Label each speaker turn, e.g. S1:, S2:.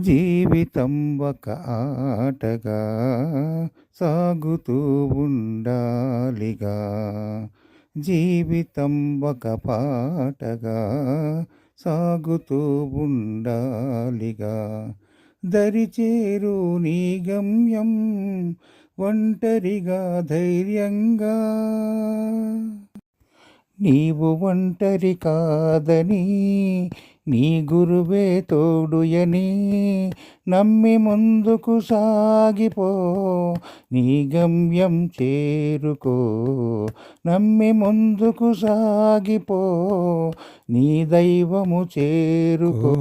S1: జీవితం ఒక ఆటగా సాగుతూ ఉండాలిగా. జీవితం ఒక పాటగా సాగుతూ ఉండాలిగా. దరిచేరు నీ గమ్యం ఒంటరిగా ధైర్యంగా. నీవు ఒంటరి కాదని నీ గురువే తోడుయని నమ్మి ముందుకు సాగిపో, నీ గమ్యం చేరుకో. నమ్మి ముందుకు సాగిపో, నీ దైవము చేరుకో.